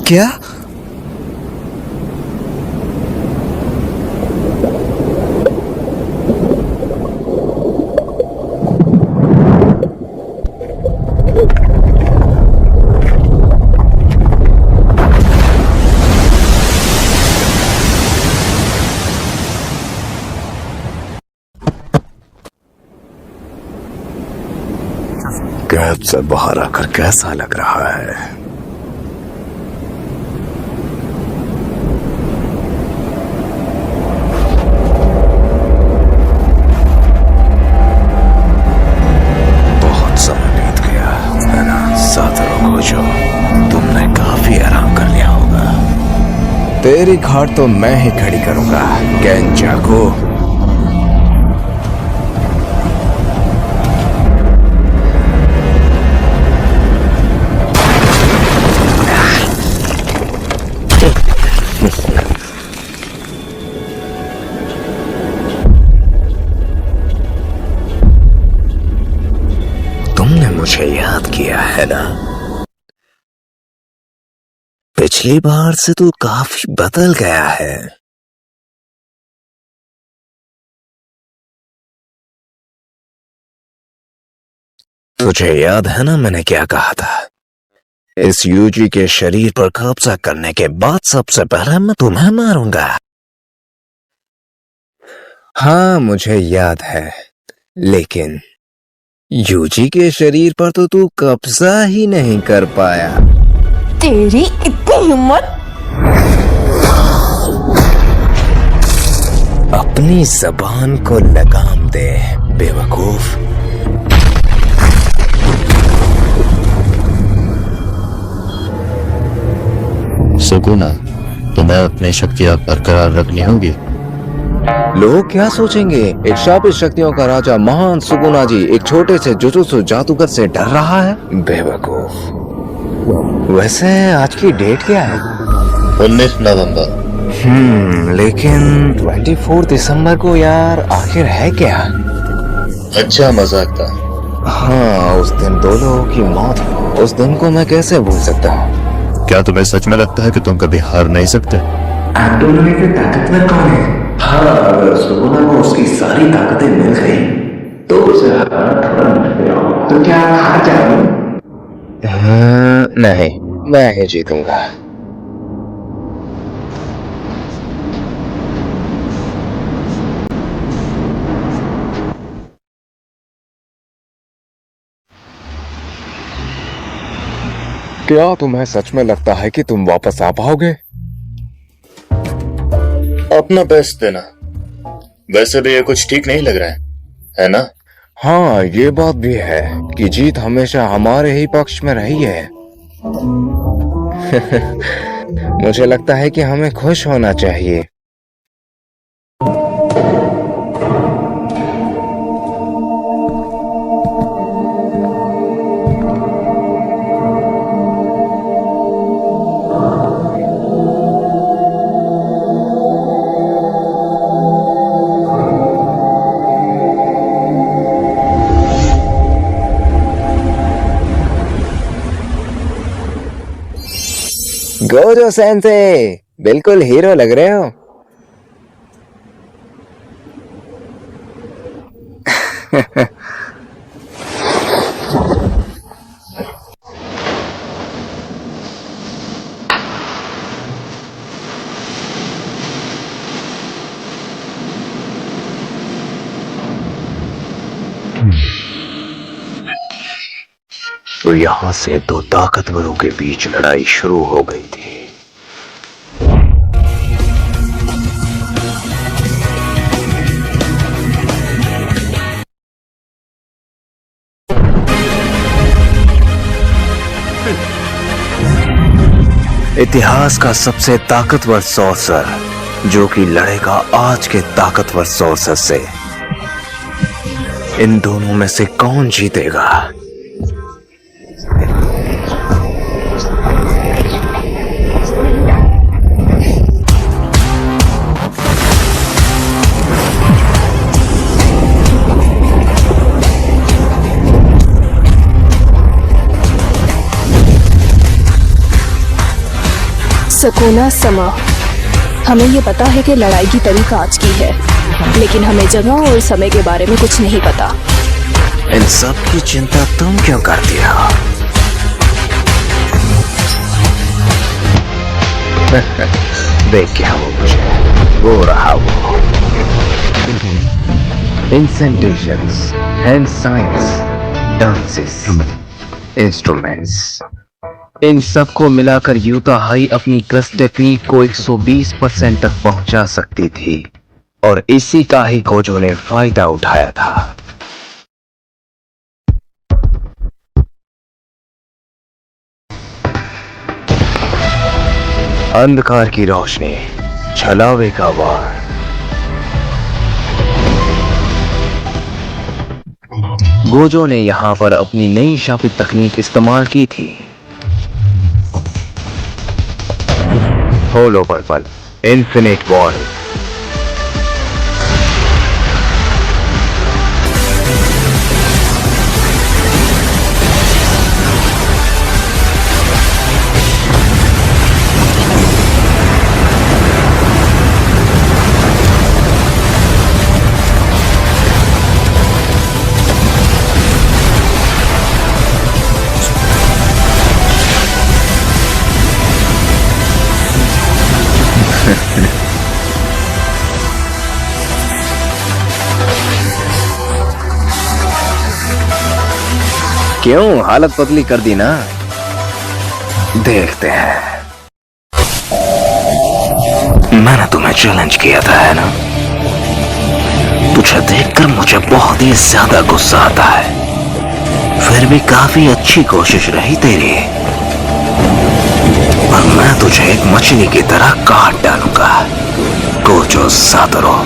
क्या? कैब से बाहर आकर कैसा लग रहा है? बहुत समय बीत गया है ना? 7 लोग हो जो तुमने काफी आराम कर लिया होगा। तेरी खाट तो मैं ही खड़ी करूंगा गेंजा को। तुमने मुझे याद किया है ना? पिछली बार से तू काफी बदल गया है। तुझे याद है ना मैंने क्या कहा था? इस यूजी के शरीर पर कब्जा करने के बाद सबसे पहले मैं तुम्हें मारूंगा। हाँ मुझे याद है, लेकिन यूजी के शरीर पर तो तू कब्जा ही नहीं कर पाया। तेरी इतनी हिम्मत! अपनी जबान को लगाम दे बेवकूफ। सुकुना, तुम्हें अपनी शक्तियां बरकरार रखनी होगी। लोग क्या सोचेंगे? एक शापित शक्तियों का राजा महान सुकुना जी एक छोटे से जुजुत्सु जादूगर से डर रहा है? बेवकूफ। वैसे आज की डेट क्या है? 19 नवंबर। लेकिन 24 दिसंबर को यार आखिर है क्या? अच्छा मजाक था। हाँ उस दिन 2 लोगों की मौत हुई। उस दिन को मैं कैसे भूल सकता हूँ? क्या तुम्हें सच में लगता है कि तुम कभी हार नहीं सकते? आप दोनों में से ताकतवर कौन है? हाँ अगर सुकुना को उसकी सारी ताकतें मिल गई तो उसे हराना थोड़ा मुश्किल होगा। तो क्या आप हार जाओगे? नहीं, मैं ही जीतूंगा। क्या तुम्हें सच में लगता है कि तुम वापस आ पाओगे? अपना बेस्ट देना। वैसे भी ये कुछ ठीक नहीं लग रहा है ना? हाँ ये बात भी है कि जीत हमेशा हमारे ही पक्ष में रही है। मुझे लगता है कि हमें खुश होना चाहिए। गोजो सेंसे, बिल्कुल हीरो लग रहे हो। तो यहां से 2 ताकतवरों के बीच लड़ाई शुरू हो गई थी। इतिहास का सबसे ताकतवर सॉर्सर जो कि लड़ेगा आज के ताकतवर सॉर्सर से। इन दोनों में से कौन जीतेगा? सुकूना समा, हमें ये पता है कि लड़ाई की तारीख आज की है, लेकिन हमें जगह और समय के बारे में कुछ नहीं पता। इन सब की चिंता तुम क्यों करती हो? देख क्या वो मुझे वो रहा वो इंसेंटेशंस एंड साइंस डांसेस इंस्ट्रूमेंट्स, इन सब को मिलाकर यूटा हाई अपनी क्रस्ट टेक्निक को 120% तक पहुंचा सकती थी, और इसी का ही गोजो ने फायदा उठाया था। अंधकार की रोशनी, छलावे का वार। गोजो ने यहां पर अपनी नई शापित तकनीक इस्तेमाल की थी। होलो पर्पल, इन्फिनिट वॉर। क्यों हालत पतली कर दी ना? देखते हैं। मैंने तुम्हें चैलेंज किया था, है ना? तुझे देखकर मुझे बहुत ही ज्यादा गुस्सा आता है। फिर भी काफी अच्छी कोशिश रही तेरी, और मैं तुझे एक मछली की तरह काट डालूंगा, गोजो सातोरू।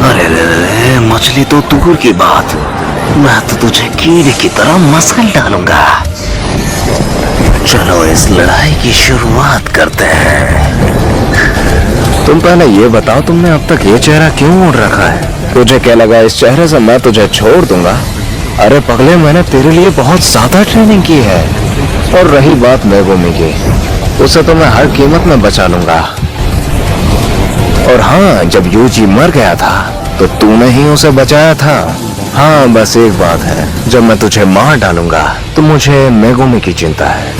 अरे रे, मछली तो दूर की बात, मैं तो तुझे कीड़े की तरह मसल डालूंगा। चलो इस लड़ाई की शुरुआत करते हैं। तुम पहले ये बताओ, तुमने अब तक ये चेहरा क्यों ओढ़ रखा है? तुझे क्या लगा इस चेहरे से मैं तुझे छोड़ दूंगा? अरे पगले, मैंने तेरे लिए बहुत ज्यादा ट्रेनिंग की है। और रही बात मेगुमी की, उसे तो मैं हर कीमत में बचा लूंगा। और हाँ, जब यूजी मर गया था तो तूने ही उसे बचाया था। हाँ, बस एक बात है, जब मैं तुझे मार डालूंगा तो मुझे मेगुमी की चिंता है।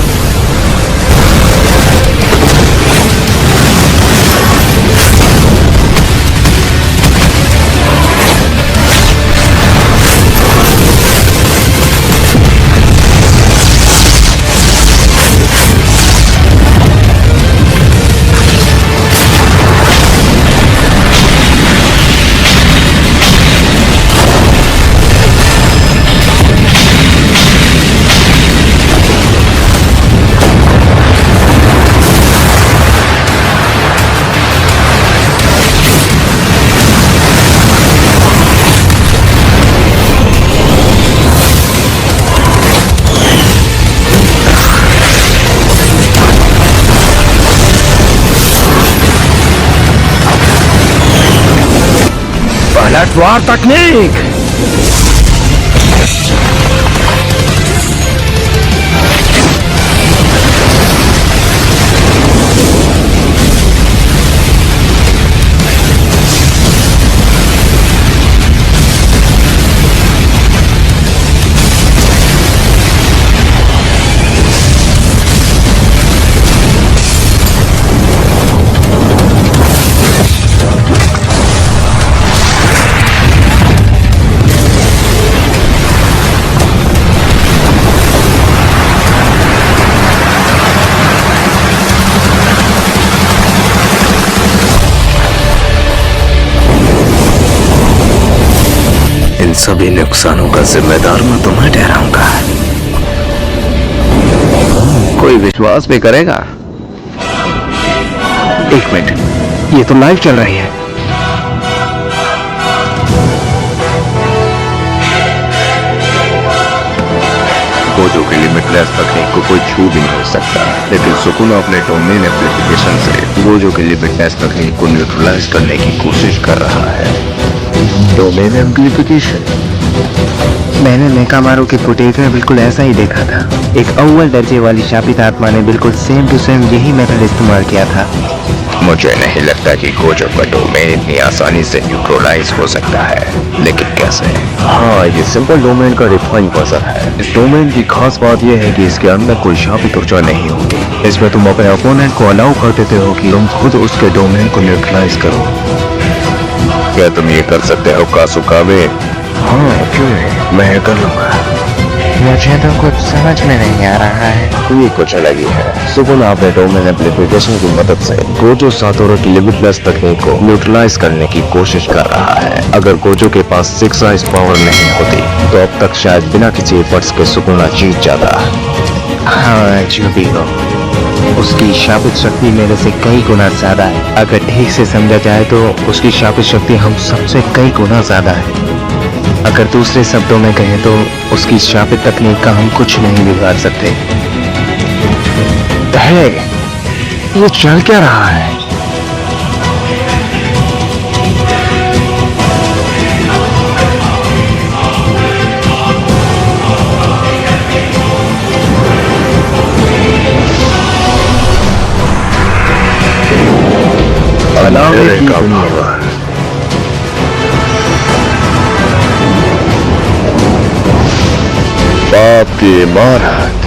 पलटवार तकनीक। सभी नुकसानों का जिम्मेदार मैं तुम्हें ठहराऊंगा। कोई विश्वास भी करेगा? एक मिनट, ये तो लाइव चल रही है। गोजो के लिमिटलेस तकनीक को कोई छू भी नहीं सकता, लेकिन सुकुना अपने डोमेन एप्लीकेशन से गोजो के लिमिटलेस तकनीक को न्यूट्रलाइज करने की कोशिश कर रहा है। Domain amplification. मैंने नेकामारू के फुटेज में बिल्कुल ऐसा ही देखा था। एक अव्वल दर्जे वाली शापित आत्मा ने बिल्कुल सेम टू सेम यही मेथड इस्तेमाल किया था। मुझे नहीं लगता कि गोजो का डोमेन इतनी आसानी से न्यूट्रलाइज हो सकता है, लेकिन कैसे? हाँ, ये सिंपल डोमेन का रिफाइन वर्जन है। इस डोमेन की खास बात यह है कि इसके अंदर कोई शापित ऊर्जा नहीं होती। इसमें तुम अपने अपोनेंट को अलाउ कर देते हो कि तुम खुद उसके डोमेन को न्यूट्रलाइज करो। क्या तुम ये कर सकते हो कासुकावे? हाँ, क्यों नहीं, मैं कर लूंगा। मुझे तो कुछ समझ में नहीं आ रहा है। ये कुछ अलग ही है। सुकुना अपने डोमेन एम्प्लीफिकेशन की मदद से गोजो सातोरो की लिमिटलेस तकनीक को न्यूट्रलाइज करने की कोशिश कर रहा है। अगर गोजो के पास 6 आइज पावर नहीं होती तो अब तक शायद बिना किसी एफर्ट्स के सुकुना जीत जाता। हाँ, जो भी हो, उसकी शापित शक्ति मेरे से कई गुना ज्यादा है। अगर ठीक से समझा जाए तो उसकी शापित शक्ति हम सबसे कई गुना ज्यादा है। अगर दूसरे शब्दों में कहें तो उसकी शापित तकनीक का हम कुछ नहीं बिगाड़ सकते। है, ये चल क्या रहा है? बाप की इमारत।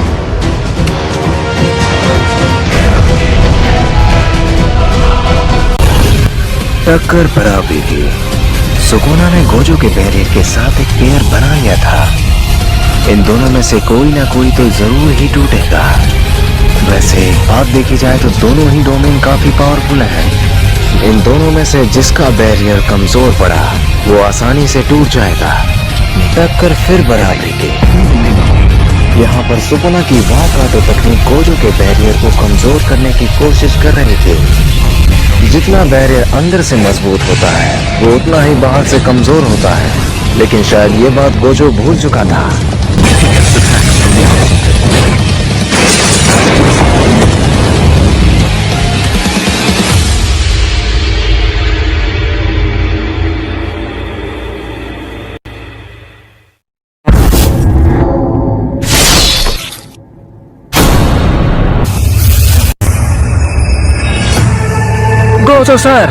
टक्कर बराबरी की। सुकुना ने गोजो के बैरियर के साथ एक पेयर बना लिया था। इन दोनों में से कोई ना कोई तो जरूर ही टूटेगा। वैसे बात देखी जाए तो दोनों ही डोमेन काफी पावरफुल हैं। इन दोनों में से जिसका बैरियर कमजोर पड़ा वो आसानी से टूट जाएगा। टक्कर फिर बराबरी की। यहाँ पर सुकुना की वाकाटो तकनीक गोजो के बैरियर को कमजोर करने की कोशिश कर रही थी। जितना बैरियर अंदर से मजबूत होता है वो उतना ही बाहर से कमजोर होता है, लेकिन शायद ये बात गोजो भूल चुका था। गोजो सर,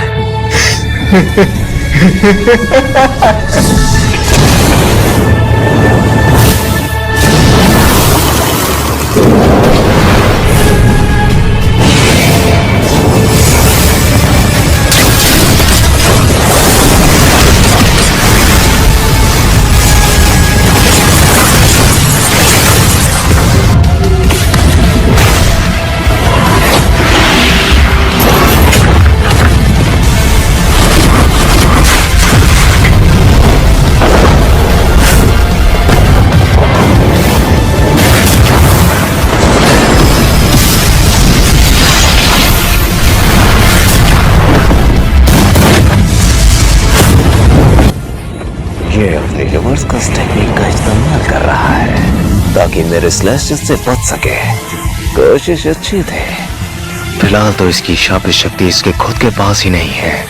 ये अपने रिवर्स कस टेक्निक का इस्तेमाल कर रहा है ताकि मेरे स्लैशेस से बच सके। कोशिश अच्छी थी। फिलहाल तो इसकी शापित शक्ति इसके खुद के पास ही नहीं है,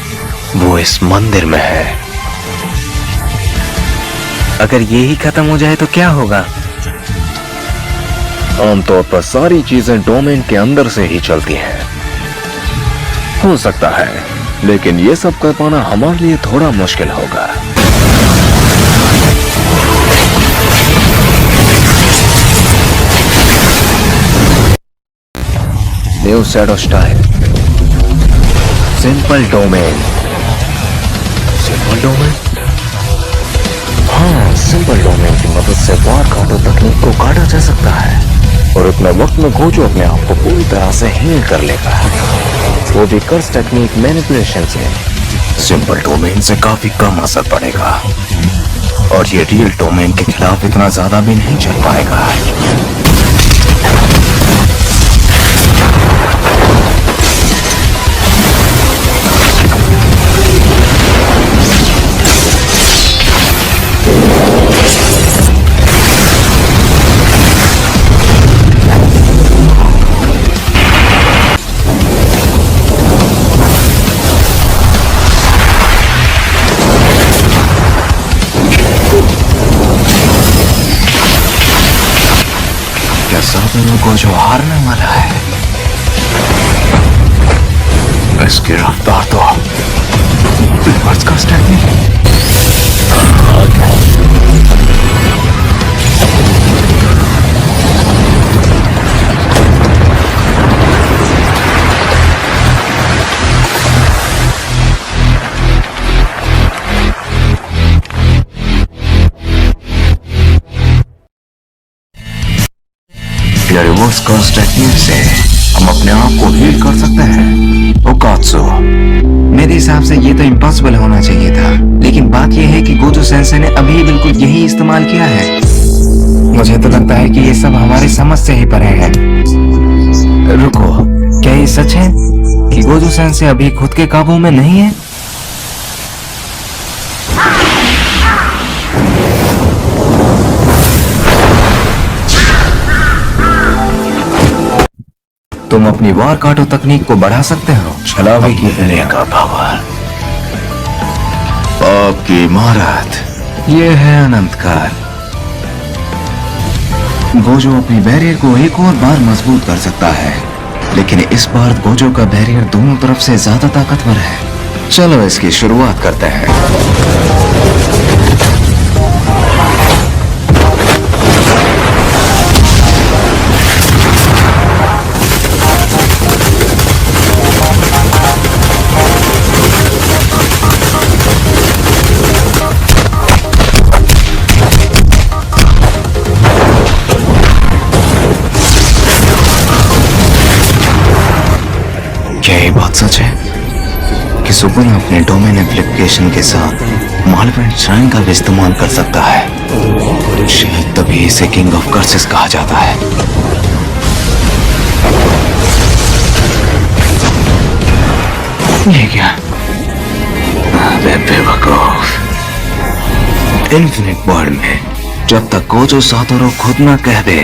वो इस मंदिर में है। अगर ये ही खत्म हो जाए तो क्या होगा? आमतौर पर सारी चीजें डोमेन के अंदर से ही चलती हैं। हो सकता है, लेकिन ये सब कर पाना हमारे लिए थोड़ा मुश्किल होगा। New shadow style, simple domain. Simple domain? हाँ, सिंपल डोमेन की मदद से वाकाटो तकनीक को काटा जा सकता है और उतने वक्त में गोजो अपने आप को पूरी तरह से हील कर लेगा, वो भी कर्स टेक्निक मैनिपुलेशन से। सिंपल डोमेन से काफी कम असर पड़ेगा और ये रियल डोमेन के खिलाफ इतना ज्यादा भी नहीं चल पाएगा। सातोरू को जो हारने वाला है, इसकी रफ्तार तो रिवर्स का स्टेप नहीं। रिवर्स कर्स टेक्निक से हम अपने आप को हील कर सकते हैं। ओकात्सु, मेरे हिसाब से ये तो इम्पॉसिबल होना चाहिए था, लेकिन बात ये है कि गोजो सेंसे ने अभी बिल्कुल यही इस्तेमाल किया है। मुझे तो लगता है कि ये सब हमारी समझ से ही परे है। रुको, क्या ये सच है कि गोजो सेंसे अभी खुद के काबू में नहीं है? तुम अपनी वार काटो तकनीक को बढ़ा सकते हो। छलावे की दुनिया का पावर, आपकी महारत, ये है अनंत काल। गोजो अपनी बैरियर को एक और बार मजबूत कर सकता है, लेकिन इस बार गोजो का बैरियर दोनों तरफ से ज्यादा ताकतवर है। चलो इसकी शुरुआत करते हैं। क्या ये बात सच है कि सुकुना अपने डोमेन एप्लीकेशन के साथ मालवेंट श्राइन का भी इस्तेमाल कर सकता है? शायद तभी इसे किंग ऑफ कर्सेस कहा जाता है। ये क्या? अबे बेवकूफ। इन्फिनिट वर्ल्ड में जब तक गोजो सातोरू खुद न कह दे,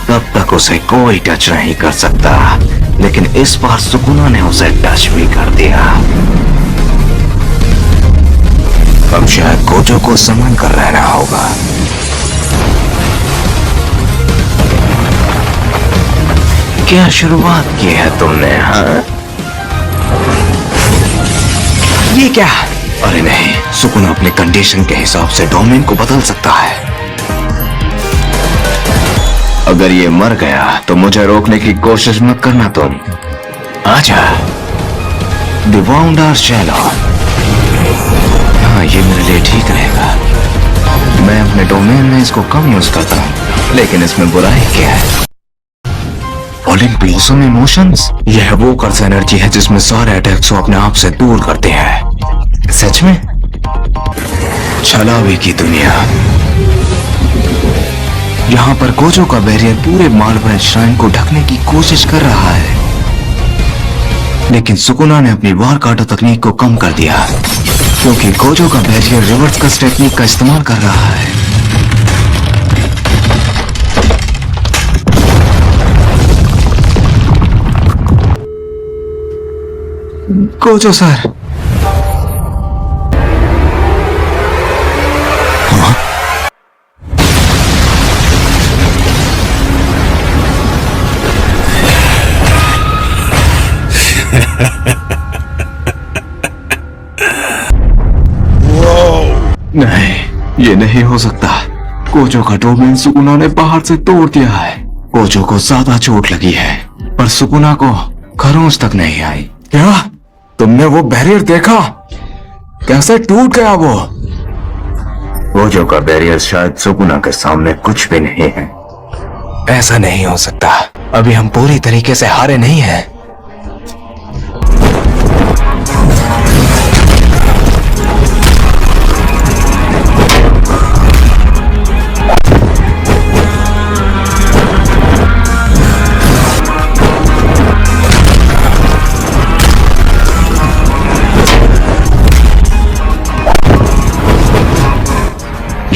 तब तक उसे कोई टच नहीं कर सकता, लेकिन इस बार सुकुना ने उसे टच भी कर दिया। अब शायद गोजो को संभल कर रहना होगा। क्या शुरुआत की है तुमने? हाँ, ये क्या? अरे नहीं, सुकुना अपने कंडीशन के हिसाब से डोमेन को बदल सकता है। अगर ये मर गया तो मुझे रोकने की कोशिश मत करना तुम। आजा, डिवाउंडर शैलो। हाँ, ये मेरे लिए ठीक रहेगा। मैं अपने डोमेन में इसको कम यूज करता हूँ, लेकिन इसमें बुराई क्या है? ओलंपियसम इमोशंस, यह वो कर्स एनर्जी है जिसमें सारे अटैक्स को अपने आप से दूर करते हैं। सच में? छलावे की दुनिया। यहाँ पर गोजो का बैरियर पूरे मालवेंट श्राइन को ढकने की कोशिश कर रहा है, लेकिन सुकुना ने अपनी वार काटो तकनीक को कम कर दिया, क्योंकि गोजो का बैरियर रिवर्स कस टेक्निक का इस्तेमाल कर रहा है। Gojo sir. नहीं, ये नहीं हो सकता। गोजो का डोमेन सुकुना ने बाहर से तोड़ दिया है। गोजो को ज्यादा चोट लगी है, पर सुकुना को खरोंच तक नहीं आई। क्या तुमने वो बैरियर देखा? कैसे टूट गया वो? गोजो का बैरियर शायद सुकुना के सामने कुछ भी नहीं है। ऐसा नहीं हो सकता, अभी हम पूरी तरीके से हारे नहीं हैं।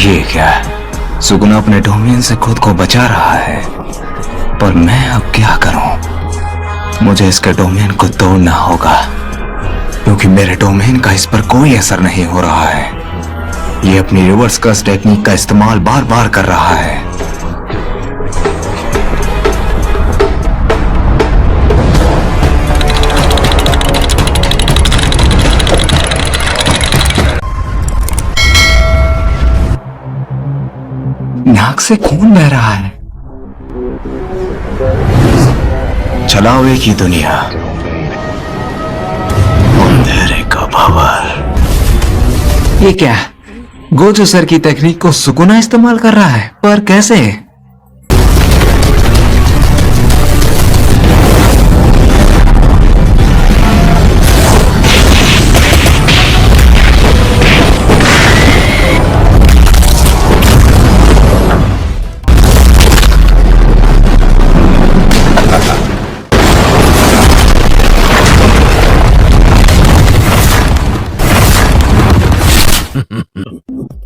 ये क्या? सुकुना अपने डोमेन से खुद को बचा रहा है, पर मैं अब क्या करूं? मुझे इसके डोमेन को तोड़ना होगा, क्योंकि मेरे डोमेन का इस पर कोई असर नहीं हो रहा है। ये अपनी रिवर्स कर्स टेक्निक का इस्तेमाल बार बार कर रहा है। नाक से खून बह रहा है। चलाओ एक ही दुनिया, अंधेरे का पावर। ये क्या? गोजो सर की टेक्निक को सुकुना इस्तेमाल कर रहा है, पर कैसे?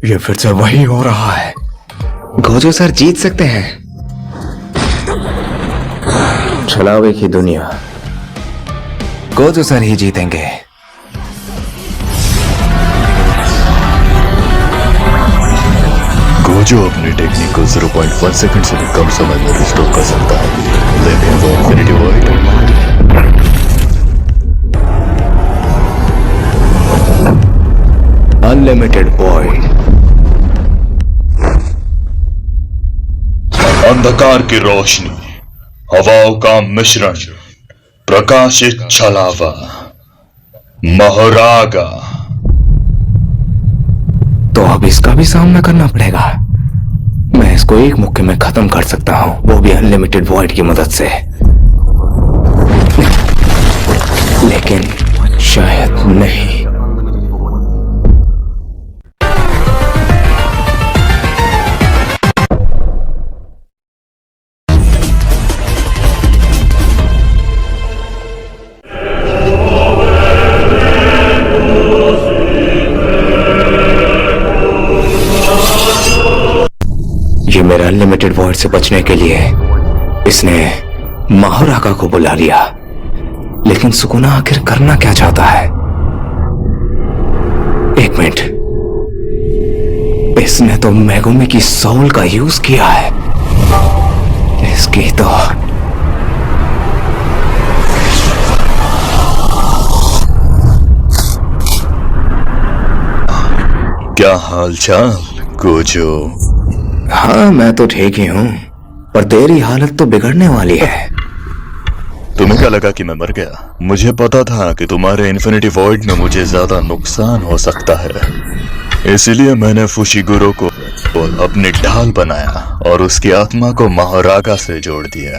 ये फिर से वही हो रहा है। गोजो सर जीत सकते हैं। चलाओ एक ही दुनिया, गोजो सर ही जीतेंगे। गोजो अपनी टेक्निक को 0.1 सेकंड से भी कम समय में रिस्टोर कर सकता है, लेकिन वो इन्फिनिटी वॉइड अनलिमिटेड वॉइड, अंधकार की रोशनी, हवाओं का मिश्रण, प्रकाशित छलावा, महरागा। तो अब इसका भी सामना करना पड़ेगा। मैं इसको एक मुक्के में खत्म कर सकता हूं, वो भी अनलिमिटेड वॉइड की मदद से। लेकिन शायद नहीं। ये मेरा अनलिमिटेड वॉइड से बचने के लिए इसने महारागा को बुला लिया। लेकिन सुकुना आखिर करना क्या चाहता है? एक मिनट, इसने तो मेगुमी की सोल का यूज किया है। इसकी तो क्या हालचाल गोजो? हाँ, मैं तो ठीक ही हूं, पर तेरी हालत तो बिगड़ने वाली है। तुम्हें क्या लगा कि मैं मर गया? मुझे पता था कि तुम्हारे इन्फिनिटी वॉइड में मुझे ज्यादा नुकसान हो सकता है, इसलिए मैंने फुशिगुरो को अपनी ढाल बनाया और उसकी आत्मा को महारागा से जोड़ दिया।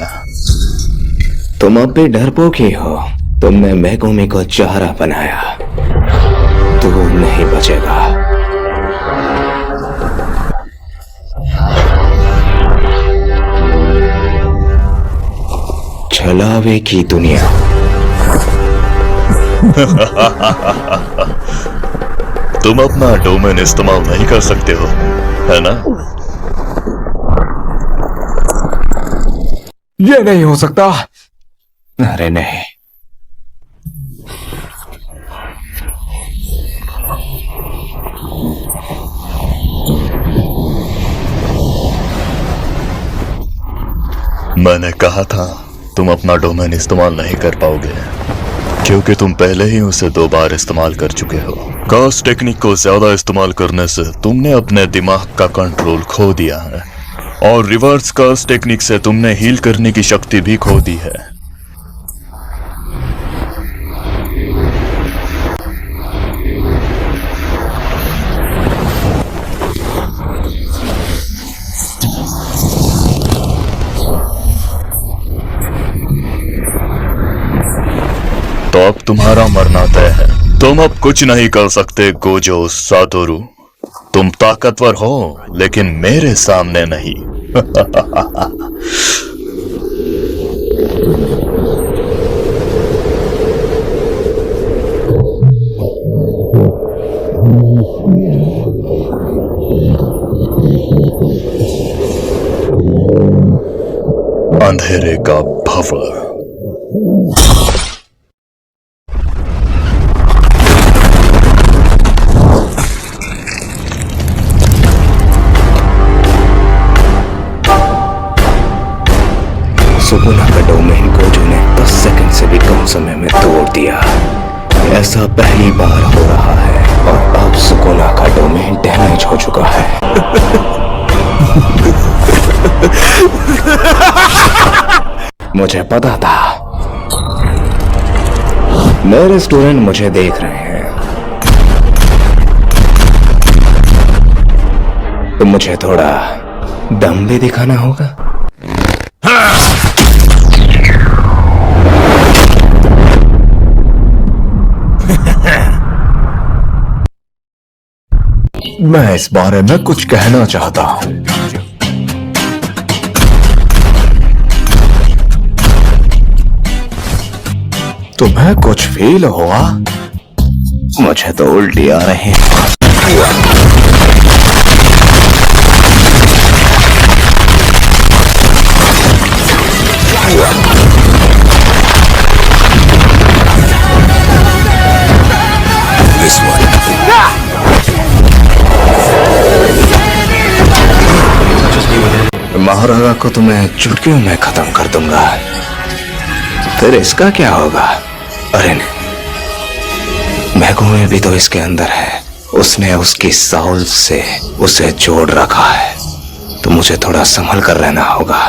तुम अब भी डरपोक ही हो। तुमने मेगुमी को चारा बनाया। तू नहीं बचेगा। छलावे की दुनिया। तुम अपना डोमेन इस्तेमाल नहीं कर सकते हो, है ना? ये नहीं हो सकता। अरे नहीं, मैंने कहा था तुम अपना डोमेन इस्तेमाल नहीं कर पाओगे, क्योंकि तुम पहले ही उसे 2 बार इस्तेमाल कर चुके हो। कर्स टेक्निक को ज्यादा इस्तेमाल करने से तुमने अपने दिमाग का कंट्रोल खो दिया है, और रिवर्स कर्स टेक्निक से तुमने हील करने की शक्ति भी खो दी है। तो अब तुम्हारा मरना तय है। तुम अब कुछ नहीं कर सकते गोजो सातोरु। तुम ताकतवर हो, लेकिन मेरे सामने नहीं। अंधेरे का भवर। सुकुना का डोमेन गोजो ने 10 सेकंड से भी कम समय में तोड़ दिया। ऐसा पहली बार हो रहा है, और अब सुकुना का डोमेन डैमेज हो चुका है। मुझे पता था मेरे स्टूडेंट मुझे देख रहे हैं, तो मुझे थोड़ा दम भी दिखाना होगा। मैं इस बारे में कुछ कहना चाहता हूं। तुम्हें कुछ फील हुआ? मुझे तो उल्टी आ रही है। महाराजा को तो मैं चुटकियों में खत्म कर दूंगा, फिर इसका क्या होगा? अरे नहीं, मैगो में भी तो इसके अंदर है। उसने उसकी साउल से उसे जोड़ रखा है, तो मुझे थोड़ा संभल कर रहना होगा।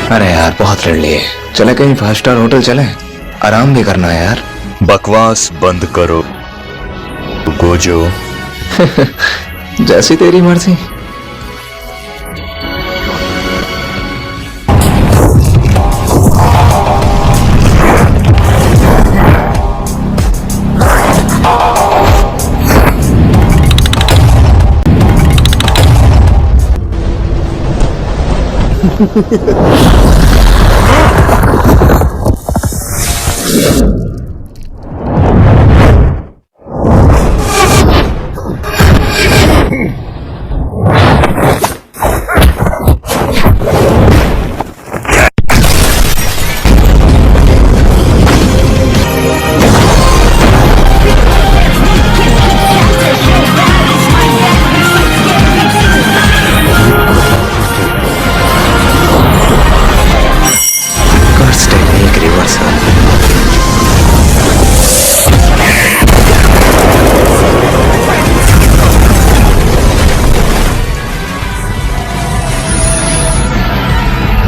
अरे यार बहुत लड़ लिए, चले कहीं 5 स्टार होटल चले, आराम भी करना है यार। बकवास बंद करो गोजो। जैसी तेरी मर्जी।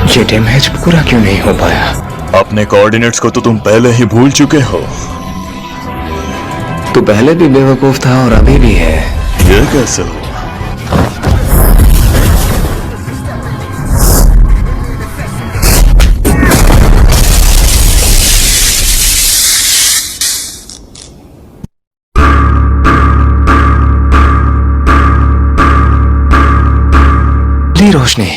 ये डैमेज पूरा क्यों नहीं हो पाया? अपने कोऑर्डिनेट्स को तो तुम पहले ही भूल चुके हो। तू पहले भी बेवकूफ था और अभी भी है। ये कैसे हो? ली रोशनी।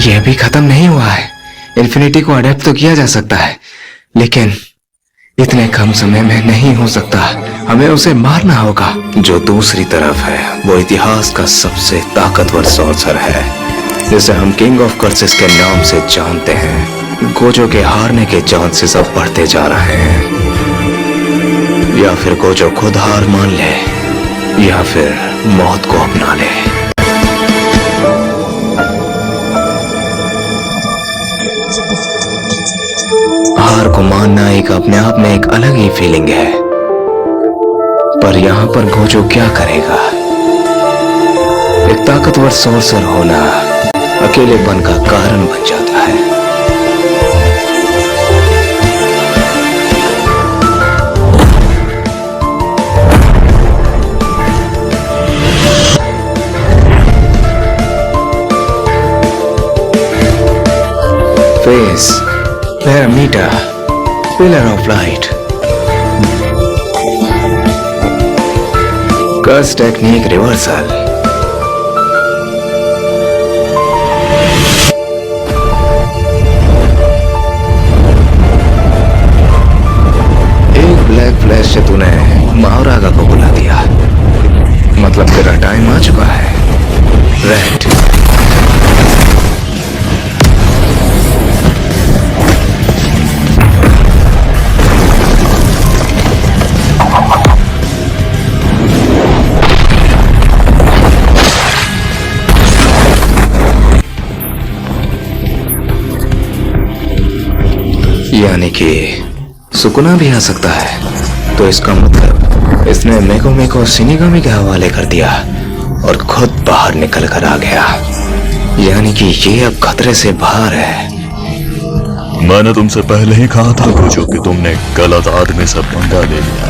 यह भी खत्म नहीं हुआ है। इन्फिनिटी को अडेप्ट तो किया जा सकता है, लेकिन इतने कम समय में नहीं हो सकता। हमें उसे मारना होगा। जो दूसरी तरफ है वो इतिहास का सबसे ताकतवर सॉर्सर है, जिसे हम किंग ऑफ कर्सेस के नाम से जानते हैं। गोजो के हारने के चांसेस अब बढ़ते जा रहे हैं। या फिर गोजो खुद हार मान ले, या फिर मौत को अपना ले। हार को मानना एक अपने आप में एक अलग ही फीलिंग है, पर यहाँ पर गोजो क्या करेगा? एक ताकतवर सॉर्सर होना अकेलेपन का कारण बन जाता है। Face, parameter, pillar of light. Curse technique reversal. एक ब्लैक फ्लैश से तूने महारागा को बुला दिया, मतलब तेरा टाइम आ चुका है। रेड यानी कि सुकुना भी आ सकता है, तो इसका मतलब इसने मेको शिनिगामी के हवाले कर दिया और खुद बाहर निकल कर आ गया। यानी कि ये अब खतरे से बाहर है। मैंने तुमसे पहले ही कहा था गोजो कि तुमने गलत आदमी से पंगा ले लिया।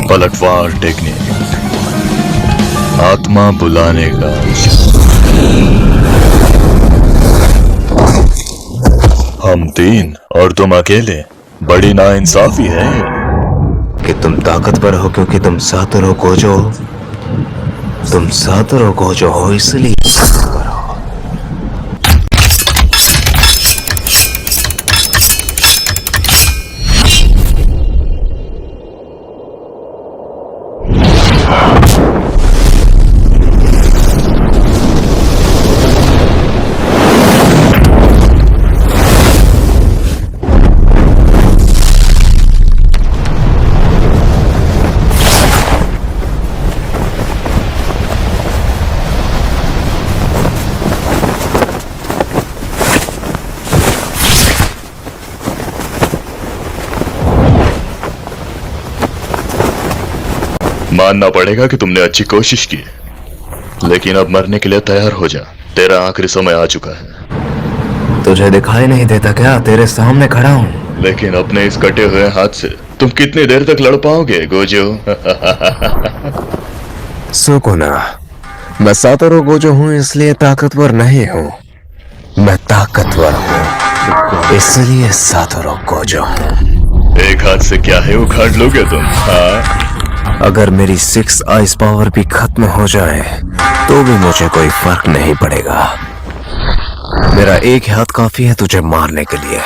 पलटवार टेक्निक, आत्मा बुलाने का। हम 3 और तुम अकेले, बड़ी नाइंसाफी है कि तुम ताकतवर हो क्योंकि तुम सातोरू गोजो, तुम सातोरू गोजो हो इसलिए ताकतवर हो। मानना पड़ेगा कि तुमने अच्छी कोशिश की, लेकिन अब मरने के लिए तैयार हो जा। तेरा आखिरी समय आ चुका है। तुझे दिखाई नहीं देता क्या? तेरे सामने खड़ा हूं। लेकिन अपने इस कटे हुए हाथ से तुम कितनी देर तक लड़ पाओगे गोजो? सुकुना, मैं सातोरू गोजो हूं इसलिए ताकतवर नहीं हूं, मैं ताकतवर हूं इसलिए सातोरू गोजो हूं। एक हाथ से क्या है उखाड़ लोगे तुम? हाँ? अगर मेरी 6 आइस पावर भी खत्म हो जाए तो भी मुझे कोई फर्क नहीं पड़ेगा। मेरा एक हाथ काफी है तुझे मारने के लिए।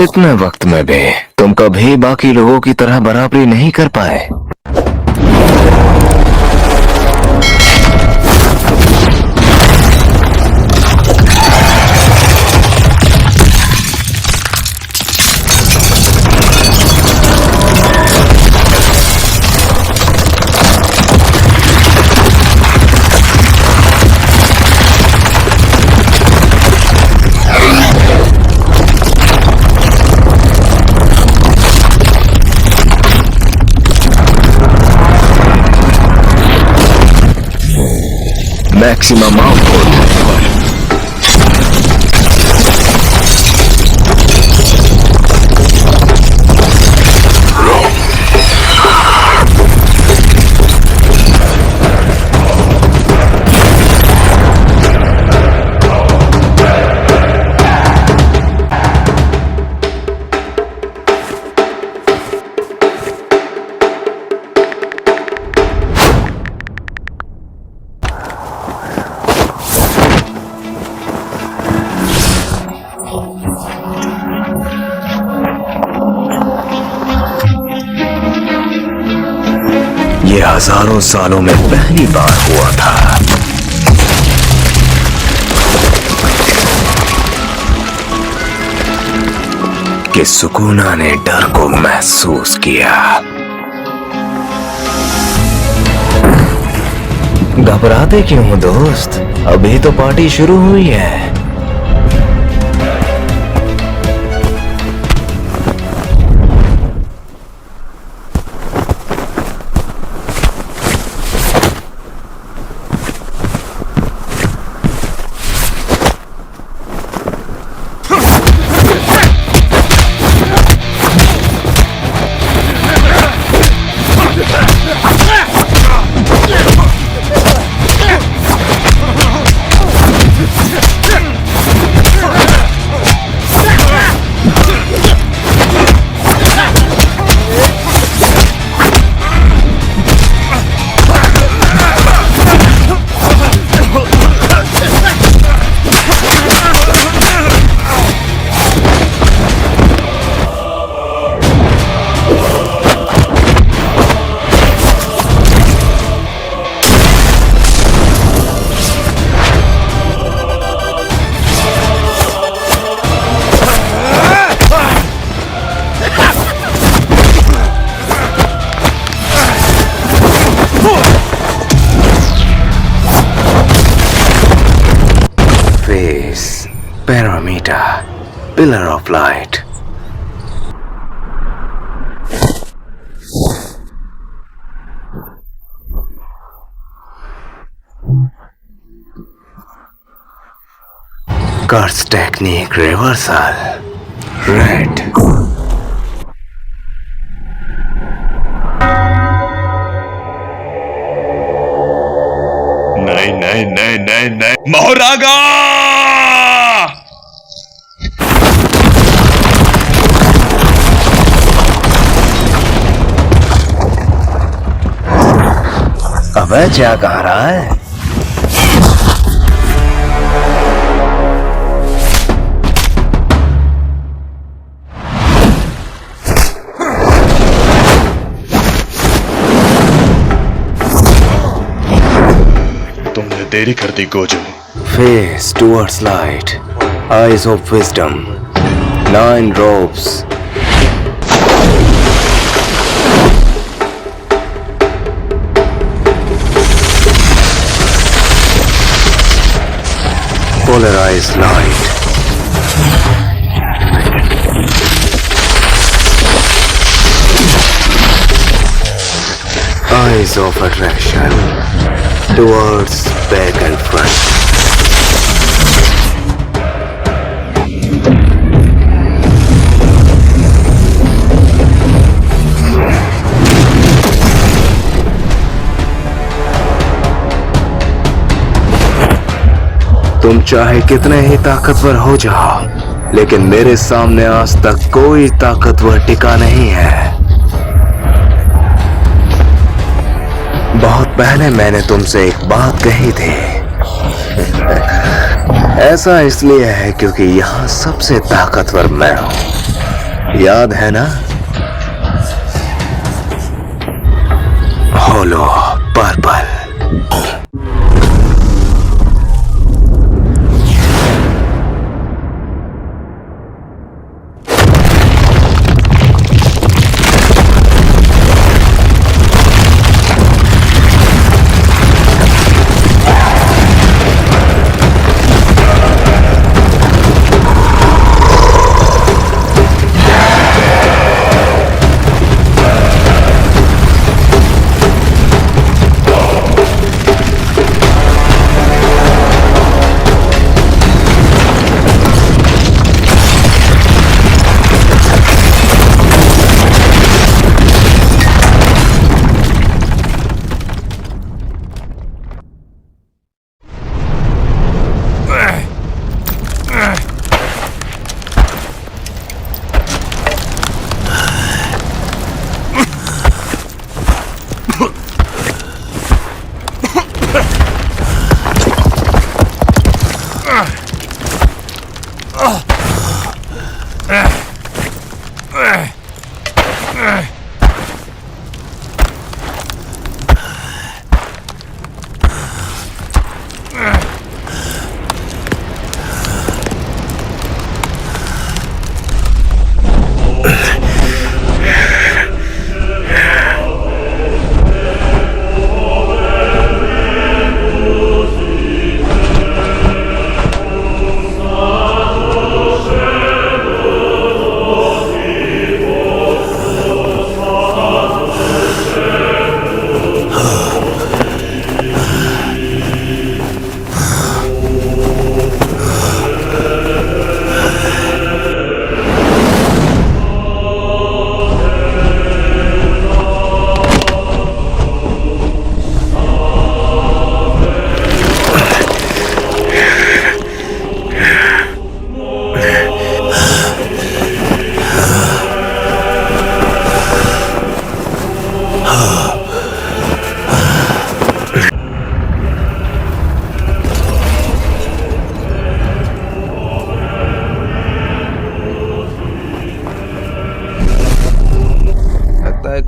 इतने वक्त में भी तुम कभी बाकी लोगों की तरह बराबरी नहीं कर पाए। Maximum output. ये हजारों सालों में पहली बार हुआ था। कि सुकूना ने डर को महसूस किया। घबराते क्यों हो दोस्त? अभी तो पार्टी शुरू हुई है। Parameter, pillar of light. Curse technique reversal. Red. नहीं नहीं नहीं नहीं नहीं मोहरागा! अबे क्या कह रहा है? तुमने देरी कर दी Gojo. Face towards light. Eyes of wisdom. 9 ropes. Polarized light. Eyes of attraction towards back and front. तुम चाहे कितने ही ताकतवर हो जाओ, लेकिन मेरे सामने आज तक कोई ताकतवर टिका नहीं है। बहुत पहले मैंने तुमसे एक बात कही थी। ऐसा इसलिए है क्योंकि यहाँ सबसे ताकतवर मैं हूँ। याद है ना? होलो पर्पल।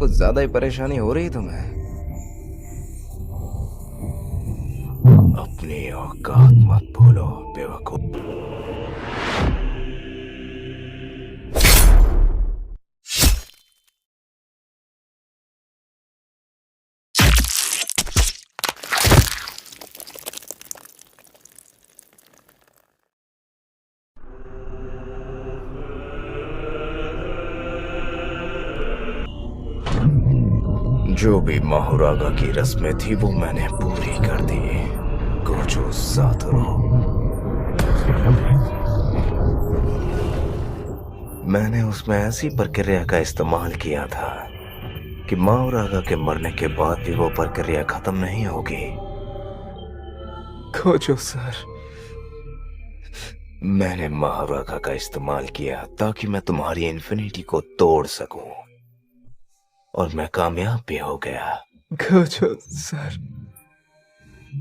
कुछ ज्यादा ही परेशानी हो रही तुम्हें। अपनी औकात मत भूलो बेवकूफ। जो भी माहुरागा की रस्में थी वो मैंने पूरी कर दी। गोजो सातोरू, मैंने उसमें ऐसी प्रक्रिया का इस्तेमाल किया था कि माहुरागा के मरने के बाद भी वो प्रक्रिया खत्म नहीं होगी। गोजो सर, मैंने माहुरागा का इस्तेमाल किया ताकि मैं तुम्हारी इन्फिनिटी को तोड़ सकूं, और मैं कामयाब भी हो गया। गोजो सर,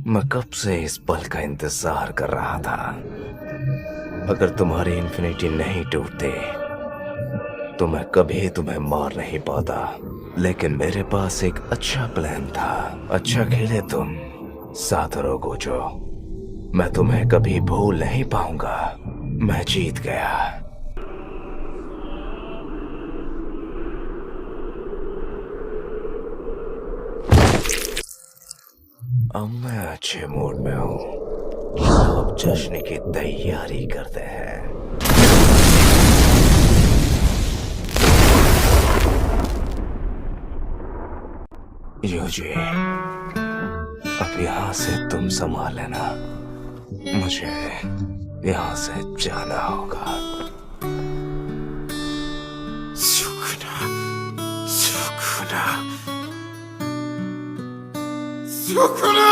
मैं कब से इस पल का इंतजार कर रहा था। अगर तुम्हारी इन्फिनिटी नहीं टूटती तो मैं कभी तुम्हें मार नहीं पाता, लेकिन मेरे पास एक अच्छा प्लान था। अच्छा खेले तुम सातोरू गोजो, मैं तुम्हें कभी भूल नहीं पाऊंगा। मैं जीत गया। अब मैं अच्छे मूड में हूँ। अब जश्न की तैयारी करते हैं। यूजी, अब यहाँ से तुम संभाल लेना, मुझे यहाँ से जाना होगा। Sukuna, Sukuna, Sukuna!